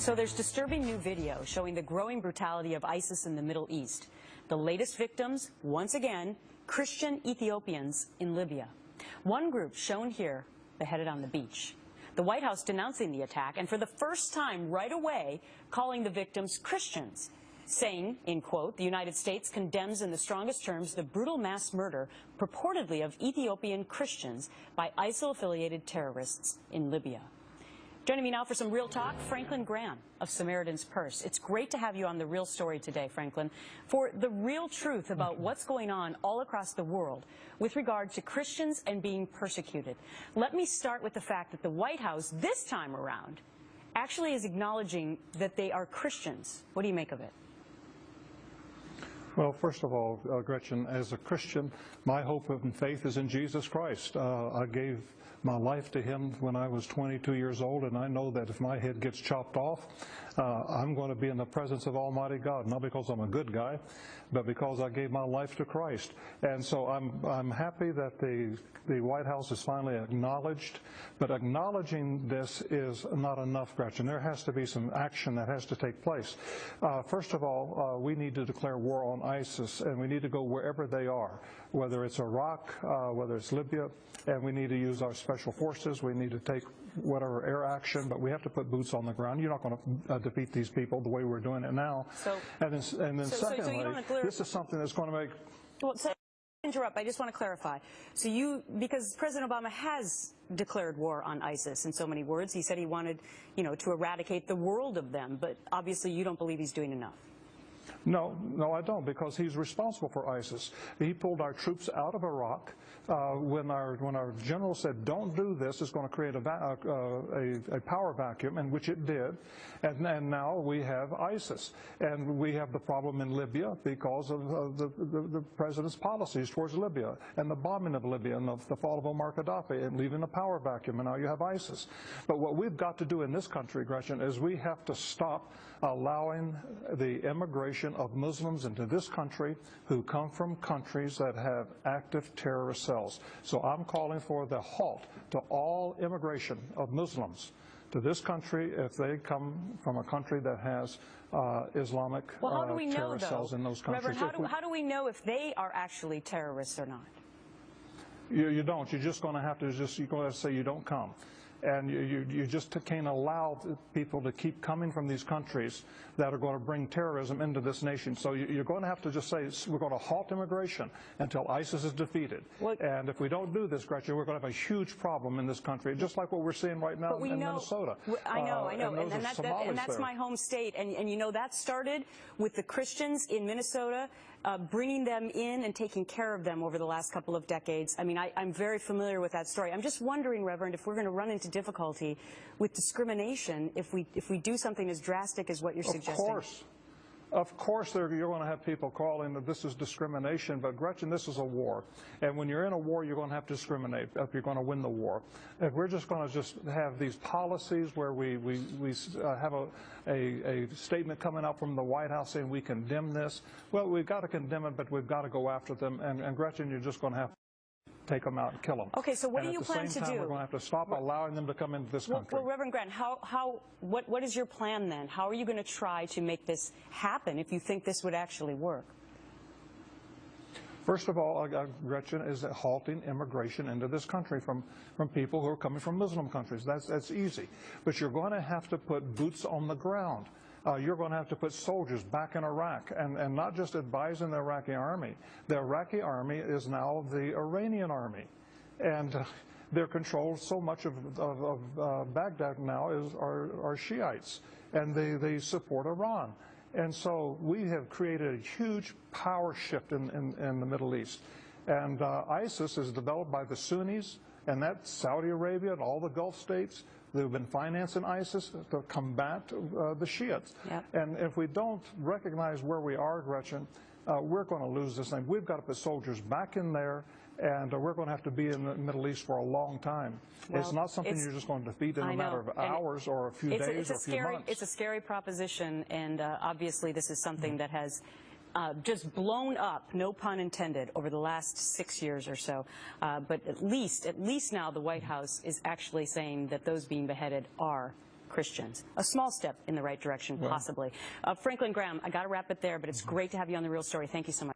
So there's disturbing new video showing the growing brutality of ISIS in the Middle East. The latest victims, once again, Christian Ethiopians in Libya. One group shown here beheaded on the beach. The White House denouncing the attack and for the first time right away calling the victims Christians, saying, in quote, the United States condemns in the strongest terms the brutal mass murder purportedly of Ethiopian Christians by ISIL-affiliated terrorists in Libya. Joining me now for some real talk, Franklin Graham of Samaritan's Purse. It's great to have you on The Real Story today, Franklin, for the real truth about what's going on all across the world with regard to Christians and being persecuted. Let me start with the fact that the White House, this time around, actually is acknowledging that they are Christians. What do you make of it? Well, first of all, Gretchen, as a Christian, my hope and faith is in Jesus Christ. I gave my life to him when I was 22 years old, and I know that if my head gets chopped off, I'm going to be in the presence of Almighty God, not because I'm a good guy, but because I gave my life to Christ. And so I'm happy that the White House is finally acknowledged, but acknowledging this is not enough, Gretchen. There has to be some action that has to take place. First of all, we need to declare war on ISIS, and we need to go wherever they are, whether it's Iraq, whether it's Libya, and we need to use our special forces. We need to take whatever air action, but we have to put boots on the ground. You're not going to defeat these people the way we're doing it now. And then secondly, this is something that's going to make... Well, interrupt. I just want to clarify. So because President Obama has declared war on ISIS in so many words, he said he wanted, to eradicate the world of them, but obviously you don't believe he's doing enough. No, I don't, because he's responsible for ISIS. He pulled our troops out of Iraq. When our general said, don't do this, it's going to create a power vacuum, and which it did. And now we have ISIS. And we have the problem in Libya because of the president's policies towards Libya and the bombing of Libya and the fall of Omar Gaddafi and leaving the power vacuum, and now you have ISIS. But what we've got to do in this country, Gretchen, is we have to stop allowing the immigration of Muslims into this country who come from countries that have active terrorist cells. So I'm calling for the halt to all immigration of Muslims to this country if they come from a country that has Islamic terrorist cells in those countries. Reverend, how do we know if they are actually terrorists or not? You don't. You're just going to have to say you don't come. And you just can't allow people to keep coming from these countries that are going to bring terrorism into this nation. So you're going to have to just say we're going to halt immigration until ISIS is defeated. And if we don't do this, Gretchen, we're going to have a huge problem in this country, just like what we're seeing right now in Minnesota. I know. And that's my home state. And that started with the Christians in Minnesota, bringing them in and taking care of them over the last couple of decades. I mean, I'm very familiar with that story. I'm just wondering, Reverend, if we're going to run into difficulty with discrimination if we do something as drastic as what you're suggesting. Of course you're going to have people calling that this is discrimination, but Gretchen, this is a war. And when you're in a war, you're going to have to discriminate if you're going to win the war. If we're just going to have these policies where we have a statement coming out from the White House saying we condemn this, well, we've got to condemn it, but we've got to go after them. And Gretchen, you're just going to have to take them out and kill them. Okay, so what do you plan to do? We're going to have to stop allowing them to come into this country. Well, Reverend Grant, what is your plan then? How are you going to try to make this happen if you think this would actually work? First of all, Gretchen, is halting immigration into this country from people who are coming from Muslim countries. That's easy. But you're going to have to put boots on the ground. You're going to have to put soldiers back in Iraq and not just advising the Iraqi army. The Iraqi army is now the Iranian army. And they're controlled so much of Baghdad now are Shiites. And they support Iran. And so we have created a huge power shift in the Middle East. And ISIS is developed by the Sunnis, and that's Saudi Arabia and all the Gulf states. They've been financing ISIS to combat the Shiites. Yep. And if we don't recognize where we are, Gretchen, we're going to lose this thing. We've got to put soldiers back in there, and we're going to have to be in the Middle East for a long time. Well, it's not something you're just going to defeat in a matter of hours or a few days or a few months. It's a scary proposition, and obviously this is something that has just blown up, no pun intended, over the last 6 years or so. But at least now the White House is actually saying that those being beheaded are Christians. A small step in the right direction, possibly. Franklin Graham, I got to wrap it there, but it's great to have you on The Real Story. Thank you so much.